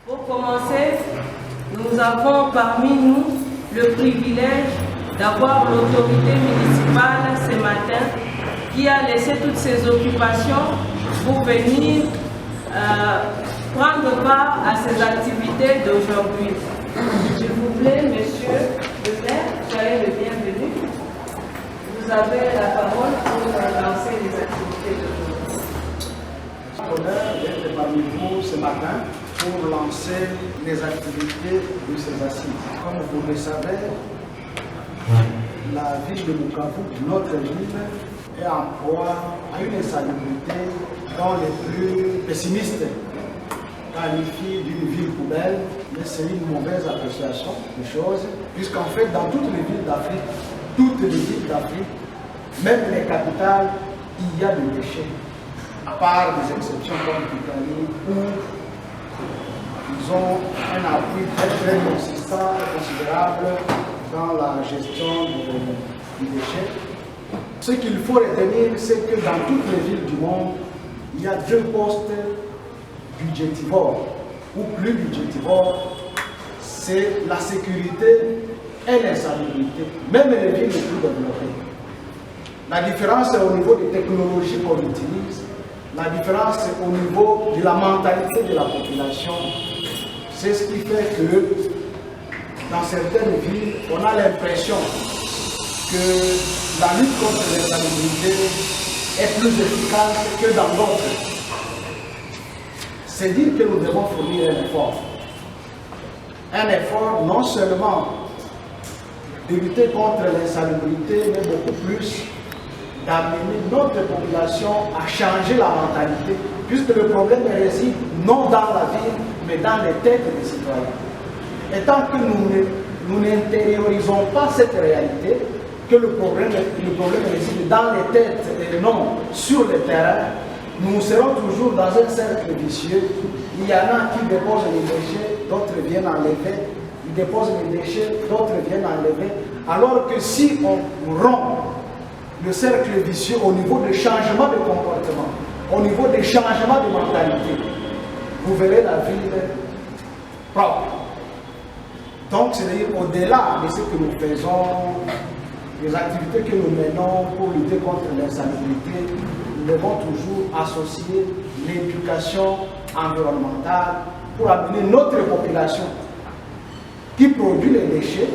Pour commencer, nous avons parmi nous le privilège d'avoir l'autorité municipale ce matin qui a laissé toutes ses occupations pour venir prendre part à ces activités d'aujourd'hui. S'il vous plaît, monsieur le maire, soyez le bienvenu. Vous avez la parole pour lancer les activités d'aujourd'hui. L'honneur d'être parmi vous ce matin pour lancer les activités de ces assises. Comme vous le savez, la ville de Bukavu, notre ville, est en proie à une insalubrité dont les plus pessimistes qualifient d'une ville poubelle, mais c'est une mauvaise appréciation des choses, puisqu'en fait, dans toutes les villes d'Afrique, même les capitales, il y a des déchets, à part des exceptions comme l'Italie, où ils ont un appui très consistant et considérable dans la gestion du déchet. Ce qu'il faut retenir, c'est que dans toutes les villes du monde, il y a deux postes budgétivores, ou plus budgétivores, c'est la sécurité et l'insalubrité, même les villes les plus développées. La différence est au niveau des technologies qu'on utilise, la différence est au niveau de la mentalité de la population. C'est ce qui fait que dans certaines villes, on a l'impression que la lutte contre l'insalubrité est plus efficace que dans d'autres. C'est dire que nous devons fournir un effort. Un effort non seulement de lutter contre l'insalubrité, mais beaucoup plus d'amener notre population à changer la mentalité, puisque le problème réside non dans la ville, mais dans les têtes des citoyens. Et tant que nous n'intériorisons pas cette réalité, que le problème réside dans les têtes et non sur le terrain, nous serons toujours dans un cercle vicieux. Il y en a qui déposent les déchets, d'autres viennent enlever, ils déposent les déchets, d'autres viennent enlever, alors que si on rompt le cercle vicieux au niveau du changement de comportement, au niveau des changements de mentalité, vous verrez la ville propre. Donc, c'est-à-dire au-delà de ce que nous faisons, les activités que nous menons pour lutter contre l'insalubrité, nous devons toujours associer l'éducation environnementale pour amener notre population qui produit les déchets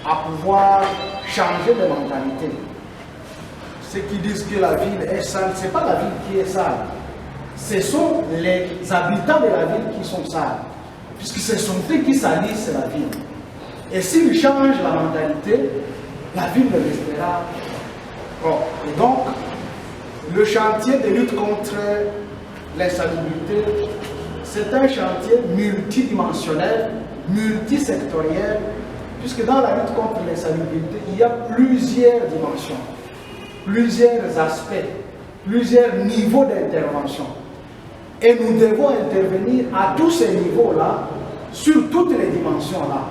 à pouvoir changer de mentalité. Ceux qui disent que la ville est sale, ce n'est pas la ville qui est sale. Ce sont les habitants de la ville qui sont sales. Puisque ce sont eux qui salissent la ville. Et s'ils changent la mentalité, la ville ne restera propre. Et donc, le chantier de lutte contre l'insalubrité, c'est un chantier multidimensionnel, multisectoriel, puisque dans la lutte contre l'insalubrité, il y a plusieurs dimensions, plusieurs aspects, plusieurs niveaux d'intervention. Et nous devons intervenir à tous ces niveaux-là, sur toutes les dimensions-là.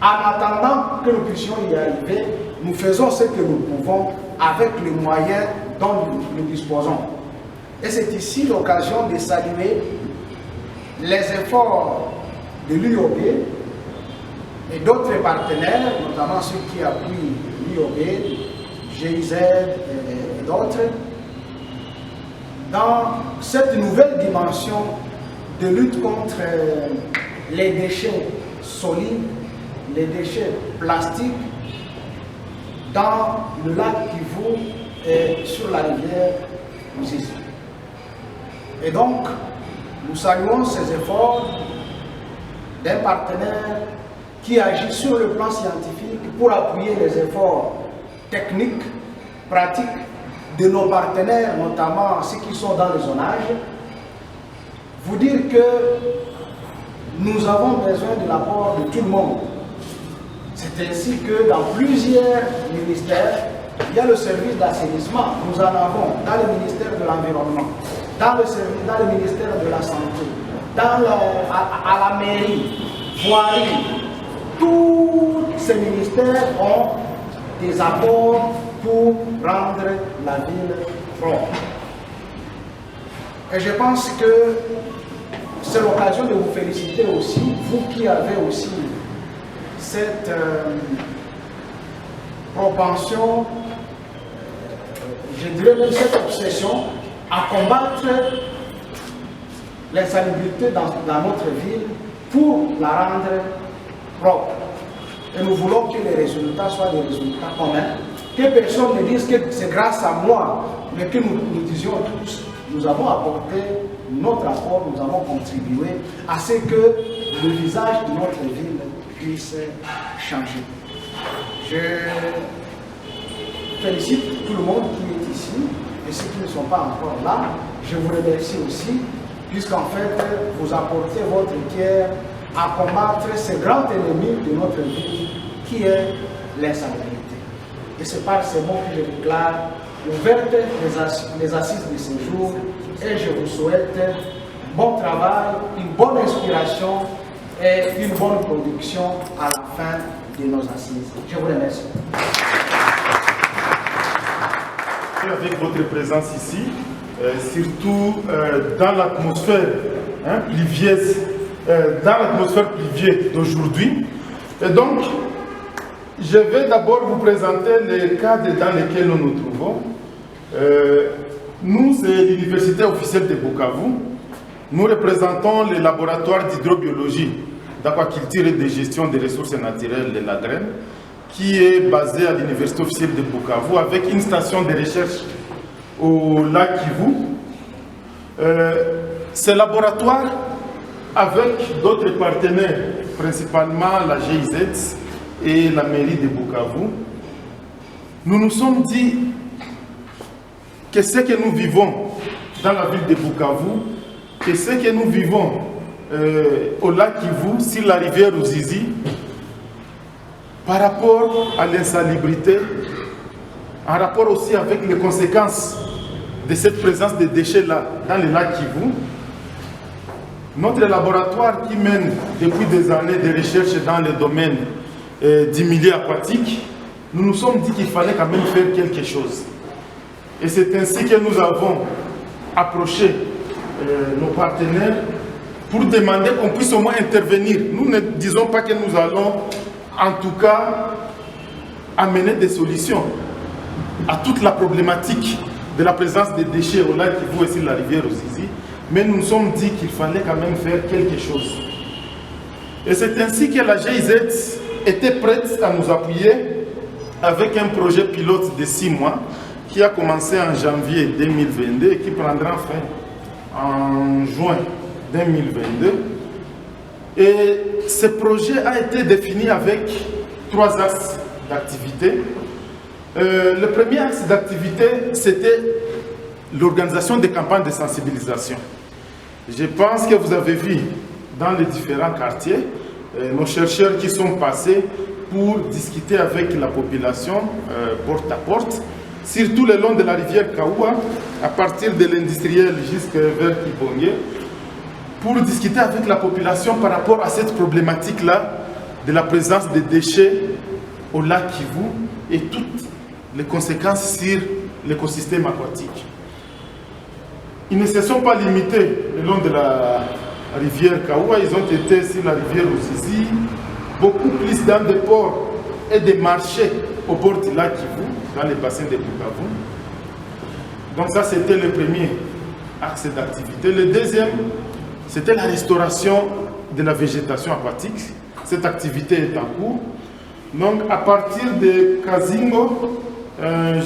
En attendant que nous puissions y arriver, nous faisons ce que nous pouvons avec les moyens dont nous disposons. Et c'est ici l'occasion de saluer les efforts de l'UOB et d'autres partenaires, notamment ceux qui appuient l'UOB, GIZ et d'autres, dans cette nouvelle dimension de lutte contre les déchets solides, les déchets plastiques, dans le lac Kivu et sur la rivière Ruzizi. Et donc, nous saluons ces efforts d'un partenaire qui agit sur le plan scientifique pour appuyer les efforts techniques, pratiques, de nos partenaires, notamment ceux qui sont dans le zonage, vous dire que nous avons besoin de l'apport de tout le monde. C'est ainsi que dans plusieurs ministères, il y a le service d'assainissement, nous en avons dans le ministère de l'Environnement, dans le ministère de la Santé, à la mairie, voirie. Tous ces ministères ont des apports pour rendre la ville propre. Et je pense que c'est l'occasion de vous féliciter aussi, vous qui avez aussi cette propension, je dirais même cette obsession à combattre l'insalubrité dans notre ville pour la rendre propre. Et nous voulons que les résultats soient des résultats communs, que personne ne dise que c'est grâce à moi, mais que nous disions tous, nous avons apporté notre apport, nous avons contribué à ce que le visage de notre ville puisse changer. Je félicite tout le monde qui est ici et ceux qui ne sont pas encore là. Je vous remercie aussi, puisqu'en fait, vous apportez votre pierre à combattre ce grand ennemi de notre ville qui est l'insalubrité. Et c'est par ces mots que je déclare ouvertes les assises de ce jour et je vous souhaite bon travail, une bonne inspiration et une bonne production à la fin de nos assises. Je vous remercie. Avec votre présence ici, surtout dans l'atmosphère pluvieuse, d'aujourd'hui. Et donc, je vais d'abord vous présenter les cadres dans lesquels nous nous trouvons. Nous, c'est l'Université officielle de Bukavu. Nous représentons le laboratoire d'hydrobiologie, d'aquaculture et de gestion des ressources naturelles de la Graine, qui est basé à l'Université officielle de Bukavu, avec une station de recherche au lac Kivu. Ce laboratoire, avec d'autres partenaires, principalement la GIZ et la mairie de Bukavu, nous nous sommes dit que ce que nous vivons dans la ville de Bukavu, que ce que nous vivons au lac Kivu, sur la rivière Ruzizi, par rapport à l'insalubrité, en rapport aussi avec les conséquences de cette présence de déchets-là dans le lac Kivu, notre laboratoire qui mène depuis des années de recherche dans le domaine du milieu aquatique, nous nous sommes dit qu'il fallait quand même faire quelque chose. Et c'est ainsi que nous avons approché nos partenaires pour demander qu'on puisse au moins intervenir. Nous ne disons pas que nous allons en tout cas amener des solutions à toute la problématique de la présence des déchets au lac Kivu et sur la rivière Ruzizi, mais nous nous sommes dit qu'il fallait quand même faire quelque chose. Et c'est ainsi que la GIZ était prête à nous appuyer avec un projet pilote de 6 mois qui a commencé en janvier 2022 et qui prendra fin en juin 2022. Et ce projet a été défini avec 3 axes d'activité. Le premier axe d'activité, c'était l'organisation des campagnes de sensibilisation. Je pense que vous avez vu dans les différents quartiers nos chercheurs qui sont passés pour discuter avec la population porte à porte, surtout le long de la rivière Kaoua, à partir de l'industriel jusqu'à vers Kibonge, pour discuter avec la population par rapport à cette problématique-là de la présence des déchets au lac Kivu et toutes les conséquences sur l'écosystème aquatique. Ils ne se sont pas limités le long de la rivière Kaoua, ils ont été sur la rivière Ruzizi, beaucoup plus dans des ports et des marchés au bord du lac Kivu, dans les bassins de Bukavu. Donc ça, c'était le premier axe d'activité. Le deuxième, c'était la restauration de la végétation aquatique. Cette activité est en cours. Donc à partir de Kazingo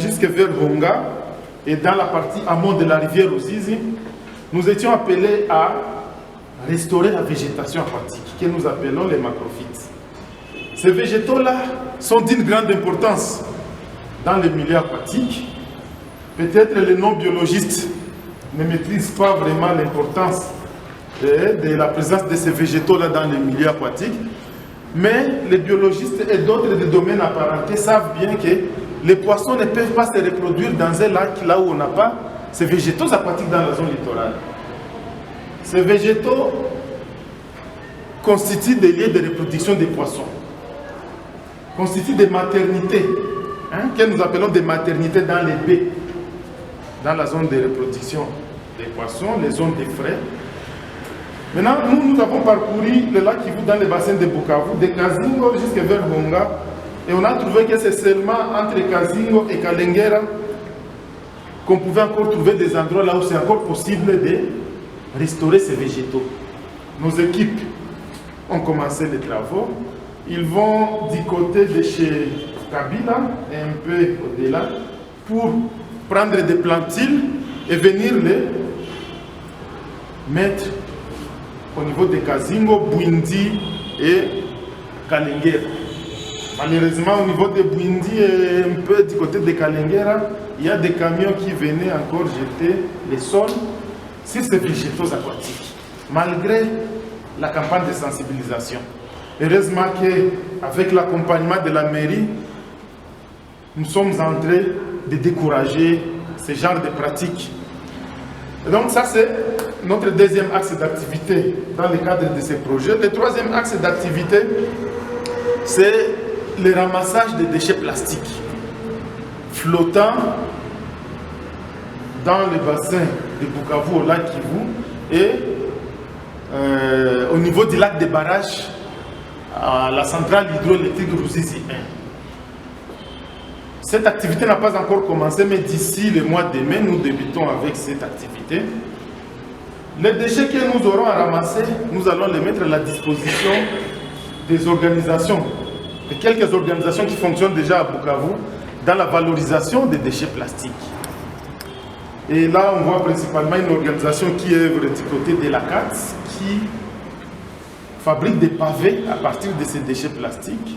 jusqu'à vers Honga et dans la partie amont de la rivière Ruzizi, nous étions appelés à restaurer la végétation aquatique que nous appelons les macrophytes. Ces végétaux-là sont d'une grande importance dans le milieu aquatique. Peut-être les non-biologistes ne maîtrisent pas vraiment l'importance de la présence de ces végétaux-là dans le milieu aquatique, mais les biologistes et d'autres des domaines apparentés savent bien que les poissons ne peuvent pas se reproduire dans un lac là où on n'a pas ces végétaux aquatiques dans la zone littorale. Ces végétaux constituent des lieux de reproduction des poissons, constituent des maternités, que nous appelons des maternités dans les baies, dans la zone de reproduction des poissons, les zones de frais. Maintenant, nous avons parcouru le lac Kivu dans le bassin de Bukavu, de Kazingo jusqu'à vers Bonga, et on a trouvé que c'est seulement entre Kazingo et Kalengera qu'on pouvait encore trouver des endroits là où c'est encore possible de restaurer ces végétaux. Nos équipes ont commencé les travaux. Ils vont du côté de chez Kabila et un peu au-delà pour prendre des plantules et venir les mettre au niveau de Kazingo, Bwindi et Kalengera. Malheureusement, au niveau de Bwindi et un peu du côté de Kalengera, il y a des camions qui venaient encore jeter les sols sur ces végétaux aquatiques, malgré la campagne de sensibilisation. Heureusement qu'avec l'accompagnement de la mairie, nous sommes en train de décourager ce genre de pratiques. Et donc ça, c'est notre deuxième axe d'activité dans le cadre de ces projets. Le troisième axe d'activité, c'est le ramassage des déchets plastiques flottants dans le bassin de Bukavu au lac Kivu et au niveau du lac de barrage à la centrale hydroélectrique Ruzizi 1. Cette activité n'a pas encore commencé, mais d'ici le mois de mai, nous débutons avec cette activité. Les déchets que nous aurons à ramasser, nous allons les mettre à la disposition des organisations, de quelques organisations qui fonctionnent déjà à Bukavu dans la valorisation des déchets plastiques. Et là, on voit principalement une organisation qui œuvre du côté de la CATS, qui fabrique des pavés à partir de ces déchets plastiques.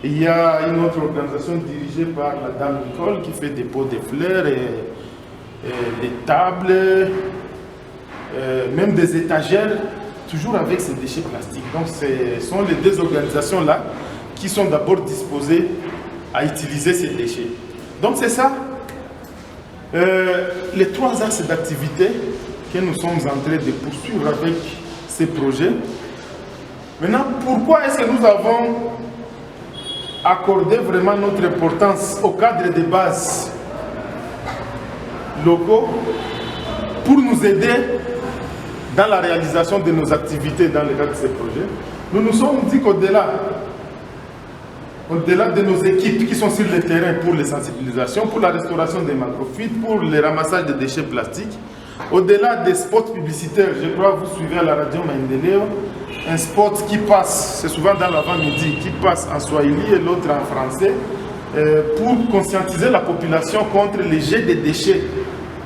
Et il y a une autre organisation dirigée par la dame Nicole qui fait des pots de fleurs et des tables, même des étagères, toujours avec ces déchets plastiques. Donc ce sont les deux organisations-là qui sont d'abord disposées à utiliser ces déchets. Donc c'est ça, les trois axes d'activité que nous sommes en train de poursuivre avec ces projets. Maintenant, pourquoi est-ce que nous avons accordé vraiment notre importance au cadre de base locaux pour nous aider dans la réalisation de nos activités dans le cadre de ces projets? Nous nous sommes dit qu'au-delà de nos équipes qui sont sur le terrain pour les sensibilisations, pour la restauration des macrophytes, pour le ramassage des déchets plastiques, au-delà des spots publicitaires, je crois que vous suivez à la radio Maendeleo, un spot qui passe, c'est souvent dans l'avant-midi, qui passe en swahili et l'autre en français, pour conscientiser la population contre les jets de déchets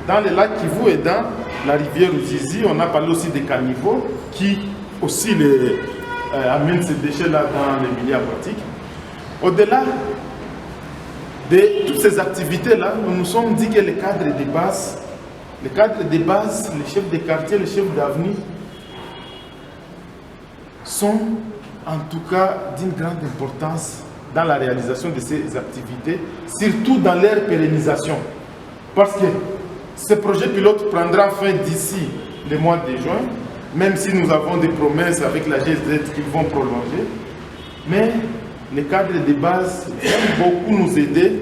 dans le lac Kivu et dans la rivière Ruzizi. On a parlé aussi des caniveaux qui aussi amènent ces déchets-là dans les milieux aquatiques. Au-delà de toutes ces activités-là, nous nous sommes dit que les cadres de base, les chefs de quartier, les chefs d'avenue, sont en tout cas d'une grande importance dans la réalisation de ces activités, surtout dans leur pérennisation. Parce que ce projet pilote prendra fin d'ici le mois de juin, même si nous avons des promesses avec la GZ qu'ils vont prolonger. Mais les cadres de base vont beaucoup nous aider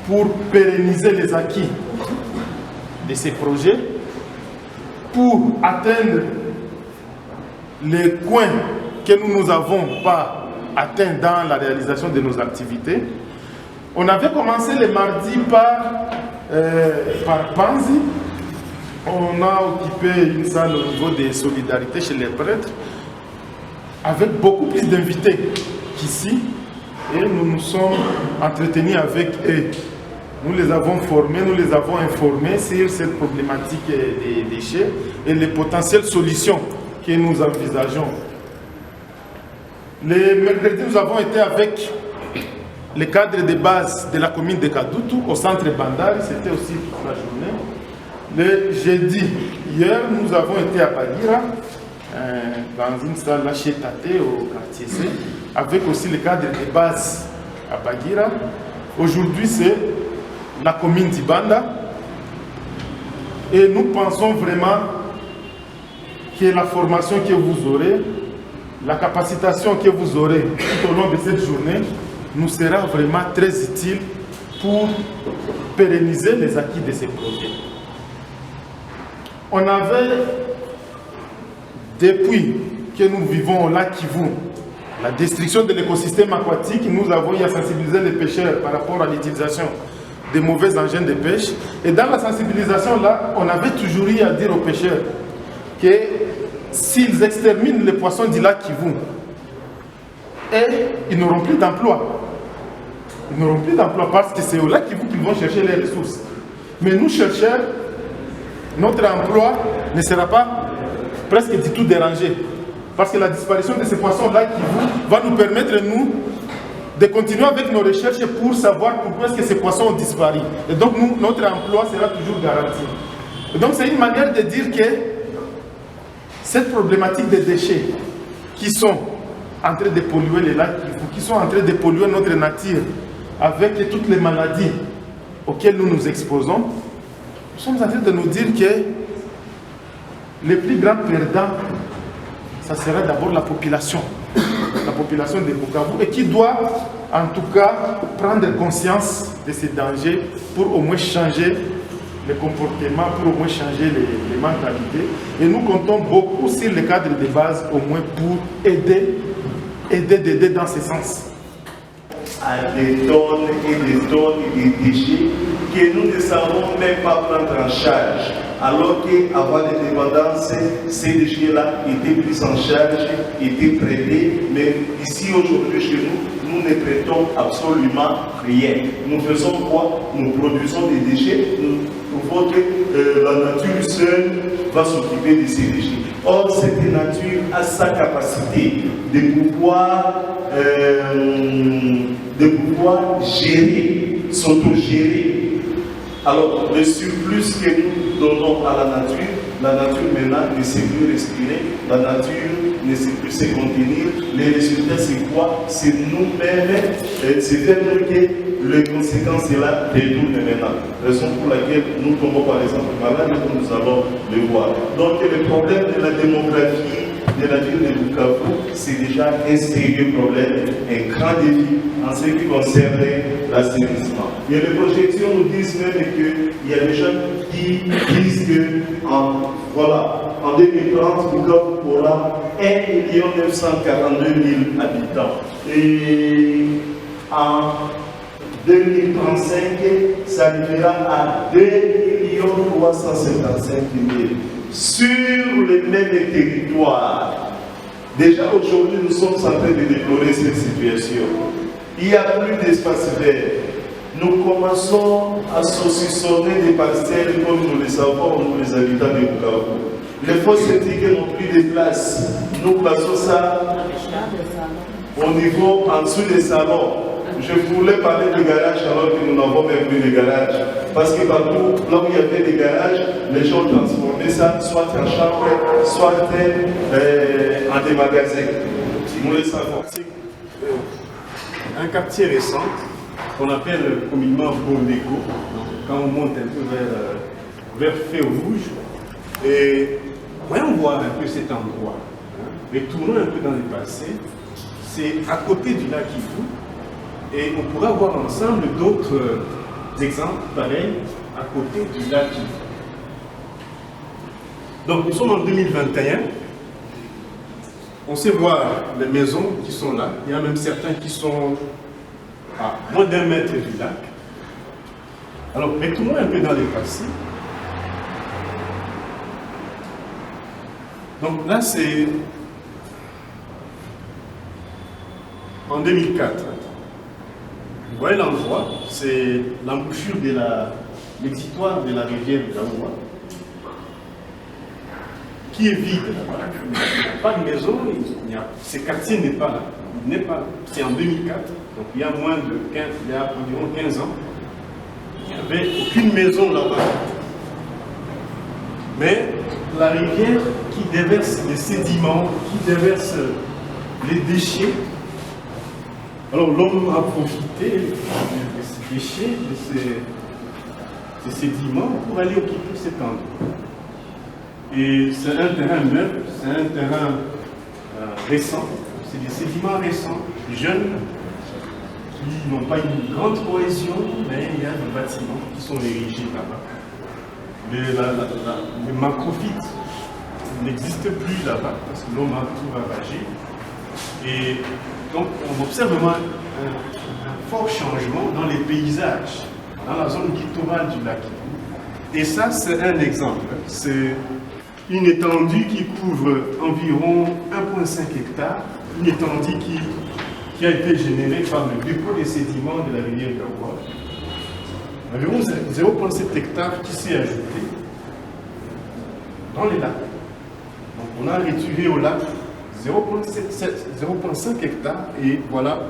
pour pérenniser les acquis de ces projets, pour atteindre les coins que nous n'avons pas atteints dans la réalisation de nos activités. On avait commencé le mardi par Panzi. On a occupé une salle au niveau des solidarités chez les prêtres, avec beaucoup plus d'invités qu'ici, et nous nous sommes entretenus avec eux. Nous les avons formés, nous les avons informés sur cette problématique des déchets et les potentielles solutions que nous envisageons. Le mercredi, nous avons été avec les cadres de base de la commune de Kadutu au centre Bandari, c'était aussi toute la journée. Le jeudi, hier, nous avons été à Bagira, dans une salle là chez Tate au quartier C, avec aussi les cadres de base à Bagira. Aujourd'hui, c'est la commune d'Ibanda. Et nous pensons vraiment que la formation que vous aurez, la capacitation que vous aurez tout au long de cette journée, nous sera vraiment très utile pour pérenniser les acquis de ces projets. On avait Depuis que nous vivons au lac Kivu, la destruction de l'écosystème aquatique, nous avons eu à sensibiliser les pêcheurs par rapport à l'utilisation des mauvais engins de pêche. Et dans la sensibilisation, là, on avait toujours eu à dire aux pêcheurs que s'ils exterminent les poissons du lac Kivu, ils n'auront plus d'emploi. Ils n'auront plus d'emploi parce que c'est au lac Kivu qu'ils vont chercher les ressources. Mais nous, chercheurs, notre emploi ne sera pas presque du tout dérangé. Parce que la disparition de ces poissons-là va nous permettre, nous, de continuer avec nos recherches pour savoir pourquoi est-ce que ces poissons ont disparu. Et donc, notre emploi sera toujours garanti. Et donc, c'est une manière de dire que cette problématique des déchets qui sont en train de polluer les lacs, qui sont en train de polluer notre nature, avec toutes les maladies auxquelles nous nous exposons, nous sommes en train de nous dire que les plus grands perdants, ça sera d'abord la population de Bukavu, et qui doit en tout cas prendre conscience de ces dangers pour au moins changer les comportements, pour au moins changer les mentalités. Et nous comptons beaucoup sur le cadre de base, au moins pour aider dans ce sens. À des tonnes et des tonnes et des déchets que nous ne savons même pas prendre en charge. Alors qu'avant l'indépendance, ces déchets-là étaient pris en charge, étaient traités, mais ici aujourd'hui chez nous, nous ne traitons absolument rien. Nous faisons quoi? Nous produisons des déchets, nous trouvons que la nature seule va s'occuper de ces déchets. Or, cette nature a sa capacité de pouvoir gérer, s'auto-gérer. Alors, le surplus que nous donnons à la nature maintenant ne sait plus respirer, la nature ne sait plus se contenir. Les résultats, c'est quoi? C'est nous-mêmes, c'est nous que les conséquences de la détournent maintenant. Raison pour laquelle nous tombons par exemple malades, comme nous allons le voir. Donc, le problème de la démographie de la ville de Bukavu, c'est déjà un sérieux problème, un grand défi en ce qui concerne l'assainissement. Et les projections nous disent même qu'il y a des gens qui disent que en 2030, Bukavu aura 1 942 000 habitants. Et en 2035, ça arrivera à 2 355 000. Sur les mêmes territoires. Déjà aujourd'hui, nous sommes en train de déplorer cette situation. Il n'y a plus d'espace vert. Nous commençons à saucissonner des parcelles comme nous le savons, nous les habitants de Bukavu. Les fosses éthiques n'ont plus de place. Nous plaçons ça au niveau en dessous des salons. Je voulais parler de garage alors que nous n'avons même plus de garage. Parce que partout, là où il y avait des garages, les gens transformaient ça soit en chambre, soit en des magasins. Nous le savons. Un quartier récent qu'on appelle communément Bondeko, quand on monte un peu vers Feu Rouge, et voyons voir un peu cet endroit. Retournons un peu dans le passé. C'est à côté du lac Kivu. Et on pourra voir ensemble d'autres exemples pareils à côté du lac Kivu. Donc nous sommes en 2021. On sait voir les maisons qui sont là. Il y a même certains qui sont à moins d'1 mètre du lac. Alors retournons un peu dans le passé. Donc là c'est en 2004. Vous voyez l'endroit, c'est l'embouchure de l'exutoire de la rivière de Gaoua, qui est vide là-bas. Il n'y a pas de maison, ce quartier n'est pas là. C'est en 2004, donc il y a environ 15 ans. Il n'y avait aucune maison là-bas. Mais la rivière qui déverse les sédiments, qui déverse les déchets, alors l'homme a profité de ces déchets, de ces sédiments pour aller occuper cet endroit. Et c'est un terrain neuf, c'est un terrain récent, c'est des sédiments récents, jeunes, qui n'ont pas une grande cohésion, mais il y a des bâtiments qui sont érigés là-bas. Les macrophytes n'existe plus là-bas, parce que l'homme a tout ravagé. Et donc, on observe vraiment un fort changement dans les paysages, dans la zone littorale du lac Kivu. Et ça, c'est un exemple. C'est une étendue qui couvre environ 1,5 hectares, une étendue qui a été générée par le dépôt des sédiments de la rivière Gawa. Environ 0,7 hectares qui s'est ajouté dans les lacs. Donc on a retiré au lac 0,5 hectares et voilà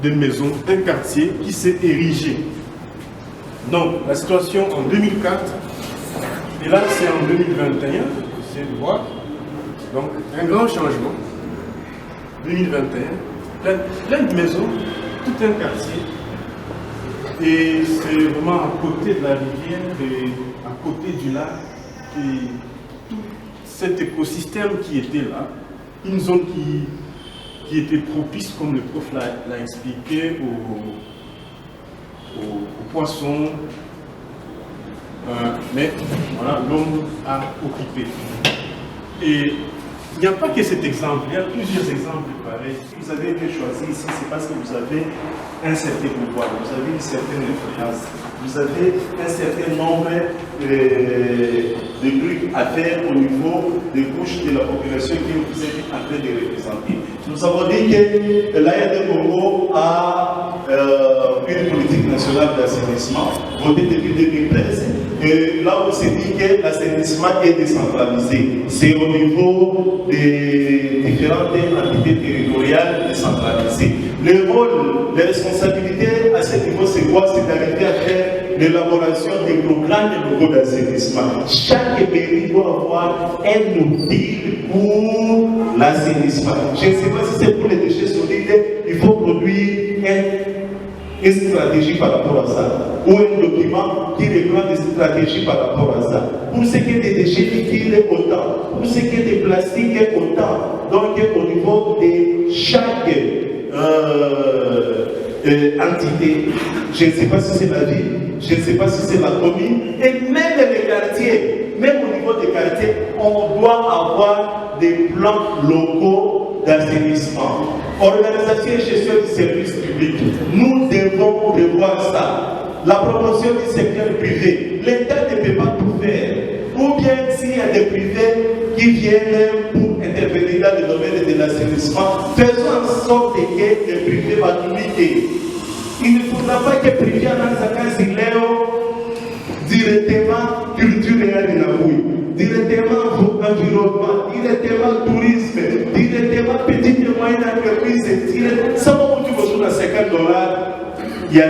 des maisons, un quartier qui s'est érigé. Donc la situation en 2004 et là c'est en 2021, vous de voir. Donc un grand changement. 2021, plein de maisons, tout un quartier. Et c'est vraiment à côté de la rivière et à côté du lac et tout cet écosystème qui était là, une zone qui était propice, comme le prof l'a expliqué, aux poissons. Mais voilà, l'homme a occupé. Et il n'y a pas que cet exemple, il y a plusieurs exemples pareils. Si vous avez été choisi ici, c'est parce que vous avez un certain pouvoir, vous avez une certaine influence, vous avez un certain nombre de trucs à faire au niveau des couches de la population que vous êtes en train de représenter. Nous avons dit que l'ARD Congo a une politique nationale d'assainissement votée depuis 2013. Et là où c'est dit que l'assainissement est décentralisé, c'est au niveau des différentes entités territoriales décentralisées. Le rôle, les responsabilités à ce niveau, c'est quoi? C'est d'arriver à faire l'élaboration des programmes locaux d'assainissement. Chaque mairie doit avoir un outil pour l'assainissement. Je ne sais pas si c'est pour les déchets solides, il faut produire une stratégie par rapport à ça, ou un document qui reprend des stratégies par rapport à ça. Pour ce qui est des déchets liquides, autant. Pour ce qui est des plastiques, autant. Donc, au niveau de chaque entité, je ne sais pas si c'est la ville, je ne sais pas si c'est la commune, et même les quartiers, même au niveau des quartiers, on doit avoir des plans locaux d'assainissement. Organisation et gestion du service public. Nous devons revoir ça. La promotion du secteur privé. L'État ne peut pas tout faire. Ou bien s'il y a des privés qui viennent pour intervenir dans le domaine de l'assainissement, faisons en sorte que les privés vont limiter. Il ne faudra pas que les privés en directement culture et alinabouille, directement environnement, directement tourisme, directement petite et moyenne entreprise, ça va vous dire $50, il y a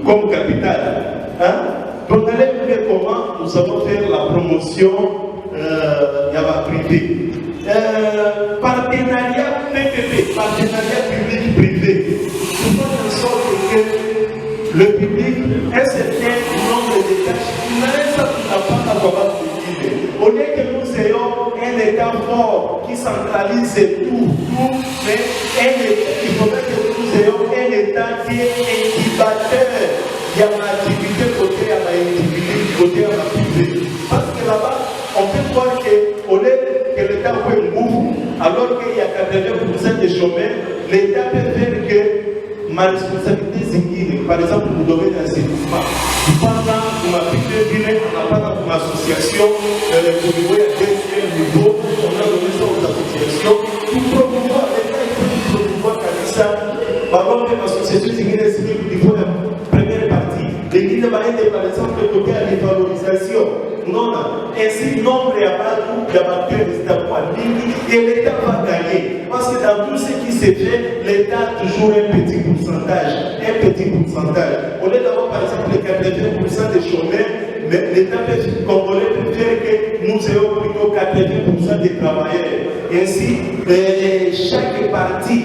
comme capital. Hein? Donc allez voir comment nous allons faire la promotion privé. Partenariat PPP, partenariat public-privé. Nous faisons en sorte que le public, un certain nombre de tâches, il n'arrête pas à comment se dire. Au lieu que nous ayons un État fort qui centralise tout, mais il faudrait que nous ayons un État qui est incubateur. Il y a une activité côté à la activité, côté à la privée. Parce que là-bas, on peut voir qu'au lieu que l'État fait un mouvement, alors qu'il y a 80% de chômeurs, l'État peut faire que ma responsabilité c'est par exemple, nous domaine d'assainissement. Pendant qu'on a pris deux villes, on a pas dans association, au niveau à deuxième niveau, on a donné ça aux associations. Pour promouvoir, l'État il faut promouvoir Kanissa. Par contre, l'association civile, il faut la première partie. L'église va être par exemple côté à la valorisation. Non, ainsi, nombre et abattu et l'État va gagner. Parce que dans tout ce qui s'est fait, l'État a toujours un petit pourcentage. Un petit pourcentage. Au lieu d'avoir par exemple les 80% des chômeurs, mais l'État congolais peut faire que nous ayons plutôt 80% des travailleurs. Ainsi, chaque partie,